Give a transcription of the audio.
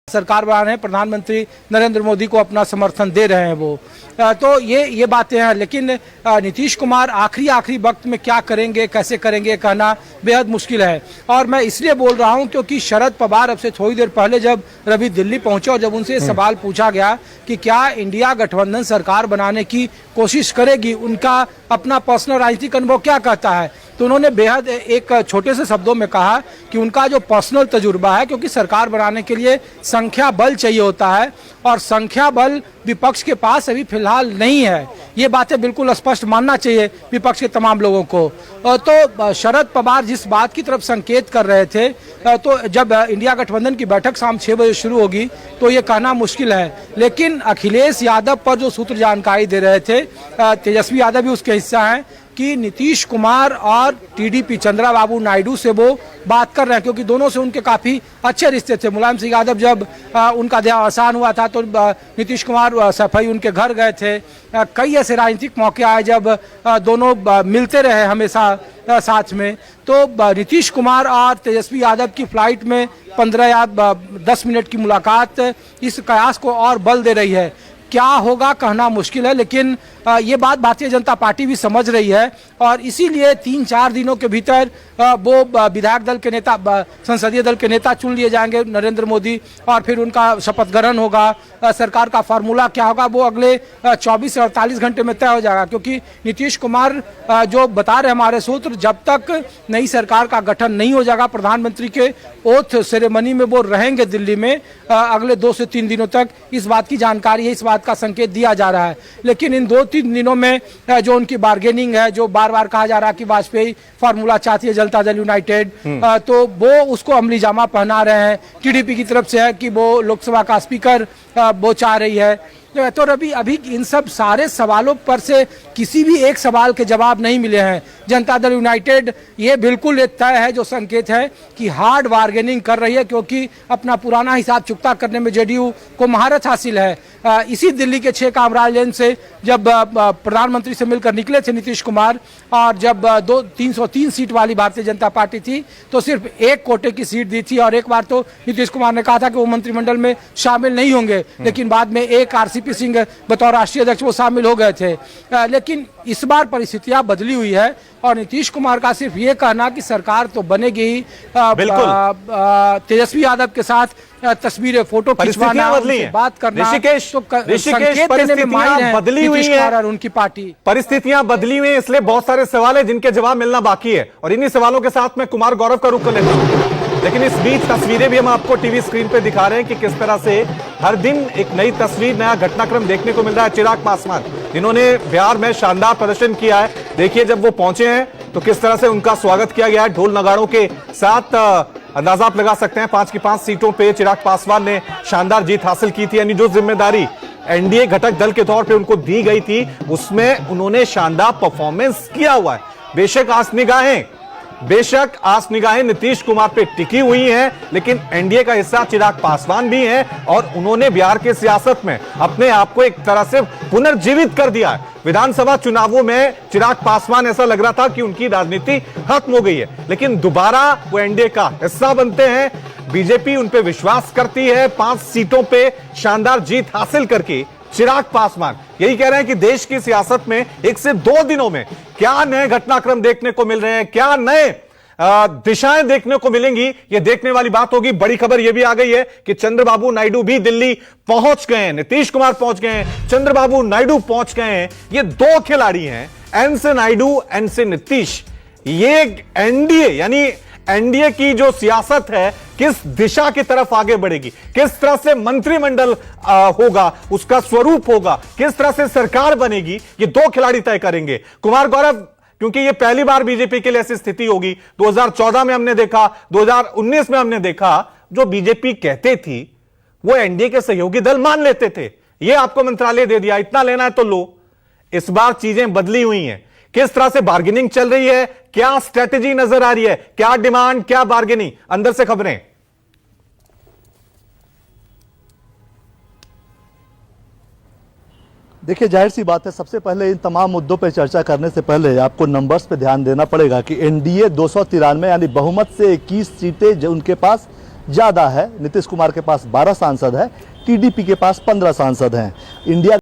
सरकार बना रहे हैं, प्रधानमंत्री नरेंद्र मोदी को अपना समर्थन दे रहे हैं वो। तो ये बातें हैं, लेकिन नीतीश कुमार आखिरी वक्त में क्या करेंगे, कैसे करेंगे, कहना बेहद मुश्किल है। और मैं इसलिए बोल रहा हूं क्योंकि शरद पवार अब से थोड़ी देर पहले जब रवि दिल्ली पहुंचे और जब उनसे सवाल पूछा गया कि क्या इंडिया गठबंधन सरकार बनाने की कोशिश करेगी, उनका अपना पर्सनल राजनीतिक अनुभव क्या कहता है, तो उन्होंने बेहद एक छोटे से शब्दों में कहा कि उनका जो पर्सनल तजुर्बा है, क्योंकि सरकार बनाने के लिए संख्या बल चाहिए होता है और संख्या बल विपक्ष के पास अभी फिलहाल नहीं है। ये बातें बिल्कुल स्पष्ट मानना चाहिए विपक्ष के तमाम लोगों को। तो शरद पवार जिस बात की तरफ संकेत कर रहे थे, तो जब इंडिया गठबंधन की बैठक शाम 6 बजे शुरू होगी तो ये कहना मुश्किल है, लेकिन अखिलेश यादव पर जो सूत्र जानकारी दे रहे थे, तेजस्वी यादव भी उसके हिस्सा हैं, कि नीतीश कुमार और टीडीपी चंद्रबाबू नायडू से वो बात कर रहे हैं, क्योंकि दोनों से उनके काफ़ी अच्छे रिश्ते थे। मुलायम सिंह यादव जब उनका देहावसान हुआ था तो नीतीश कुमार सफाई उनके घर गए थे। कई ऐसे राजनीतिक मौके आए जब दोनों मिलते रहे हमेशा साथ में। तो नीतीश कुमार और तेजस्वी यादव की फ्लाइट में 15 या 10 मिनट की मुलाकात इस कयास को और बल दे रही है। क्या होगा कहना मुश्किल है, लेकिन ये बात भारतीय जनता पार्टी भी समझ रही है और इसीलिए 3-4 दिनों के भीतर वो विधायक दल के नेता, संसदीय दल के नेता चुन लिए जाएंगे नरेंद्र मोदी, और फिर उनका शपथ ग्रहण होगा। सरकार का फार्मूला क्या होगा वो अगले 24 से 48 घंटे में तय हो जाएगा, क्योंकि नीतीश कुमार जो बता रहे हमारे सूत्र, जब तक नई सरकार का गठन नहीं हो जाएगा, प्रधानमंत्री के ओथ सेरेमनी में वो रहेंगे दिल्ली में अगले 2 से 3 दिनों तक। इस बात की जानकारी है, इस बात का संकेत दिया जा रहा है। लेकिन इन 2-3 दिनों में जो उनकी बार्गेनिंग है, जो बार बार कहा जा रहा है कि वाजपेयी फार्मूला चाहती है जनता दल यूनाइटेड, तो वो उसको अमली जामा पहना रहे हैं। टीडीपी की तरफ से है कि वो लोकसभा का स्पीकर वो चाह रही है। तो रवि, अभी इन सब सारे सवालों पर से किसी भी एक सवाल के जवाब नहीं मिले हैं। जनता दल यूनाइटेड ये बिल्कुल एक तय है, जो संकेत है कि हार्ड बार्गेनिंग कर रही है, क्योंकि अपना पुराना हिसाब चुकता करने में जेडीयू को महारत हासिल है। इसी दिल्ली के 6 कामराज लेन से जब प्रधानमंत्री से मिलकर निकले थे नीतीश कुमार, और जब 303 सीट वाली भारतीय जनता पार्टी थी तो सिर्फ एक कोटे की सीट दी थी, और एक बार तो नीतीश कुमार ने कहा था कि वो मंत्रिमंडल में शामिल नहीं होंगे, लेकिन बाद में एक आरसीपी सिंह बतौर राष्ट्रीय अध्यक्ष वो शामिल हो गए थे। लेकिन इस बार परिस्थितियां बदली हुई है और नीतीश कुमार का सिर्फ ये कहना कि सरकार तो बनेगी ही, तेजस्वी यादव के साथ तस्वीरें, फोटो खिंचवाना, बात करना, बदली हुई है उनकी पार्टी। परिस्थितियां बदली हुई है, इसलिए बहुत सारे सवाल है जिनके जवाब मिलना बाकी है, और इन्हीं सवालों के साथ मैं कुमार गौरव का रुख कर लेता हूं। लेकिन इस बीच तस्वीरें भी हम आपको टीवी स्क्रीन पे दिखा रहे हैं कि किस तरह से हर दिन एक नई तस्वीर, नया घटनाक्रम देखने को मिल रहा है। चिराग पासवान, जिन्होंने बिहार में शानदार प्रदर्शन किया है, देखिए जब वो पहुंचे हैं तो किस तरह से उनका स्वागत किया गया है ढोल नगाड़ों के साथ। अंदाजा आप लगा सकते हैं 5 की 5 सीटों पे चिराग पासवान ने शानदार जीत हासिल की थी, यानी जो जिम्मेदारी एनडीए घटक दल के तौर पे उनको दी गई थी उसमें उन्होंने शानदार परफॉर्मेंस किया हुआ है। बेशक आस निगाहें नीतीश कुमार पे टिकी हुई हैं, लेकिन एनडीए का हिस्सा चिराग पासवान भी हैं और उन्होंने बिहार के सियासत में अपने आप को एक तरह से पुनर्जीवित कर दिया है। विधानसभा चुनावों में चिराग पासवान ऐसा लग रहा था कि उनकी राजनीति खत्म हो गई है, लेकिन दोबारा वो एनडीए का हिस्सा बनते हैं। बीजेपी उन पे विश्वास करती है। 5 सीटों पे शानदार जीत हासिल करके चिराग पासवान यही कह रहे हैं कि देश की सियासत में 1 से 2 दिनों में क्या नए घटनाक्रम देखने को मिल रहे हैं, क्या नए दिशाएं देखने को मिलेंगी, ये देखने वाली बात होगी। बड़ी खबर यह भी आ गई है कि चंद्रबाबू नायडू भी दिल्ली पहुंच गए हैं, नीतीश कुमार पहुंच गए हैं, चंद्रबाबू नायडू पहुंच गए हैं। ये 2 खिलाड़ी हैं, एन से नायडू, एन से नीतीश। ये एनडीए यानी एनडीए की जो सियासत है किस दिशा की तरफ आगे बढ़ेगी, किस तरह से मंत्रिमंडल होगा, उसका स्वरूप होगा, किस तरह से सरकार बनेगी, ये 2 खिलाड़ी तय करेंगे। कुमार गौरव, क्योंकि ये पहली बार बीजेपी के लिए ऐसी स्थिति होगी। 2014 में हमने देखा, 2019 में हमने देखा, जो बीजेपी कहते थी वो एनडीए के सहयोगी दल मान लेते थे। ये आपको मंत्रालय दे दिया, इतना लेना है तो लो। इस बार चीजें बदली हुई हैं। किस तरह से बार्गेनिंग चल रही है, क्या स्ट्रेटेजी नजर आ रही है, क्या डिमांड, क्या बार्गेनिंग, अंदर से खबरें। देखिए, जाहिर सी बात है, सबसे पहले इन तमाम मुद्दों पर चर्चा करने से पहले आपको नंबर्स पे ध्यान देना पड़ेगा कि एनडीए 293 यानी बहुमत से 21 सीटें जो उनके पास ज़्यादा है। नीतीश कुमार के पास 12 सांसद है, टीडीपी के पास 15 सांसद हैं। इंडिया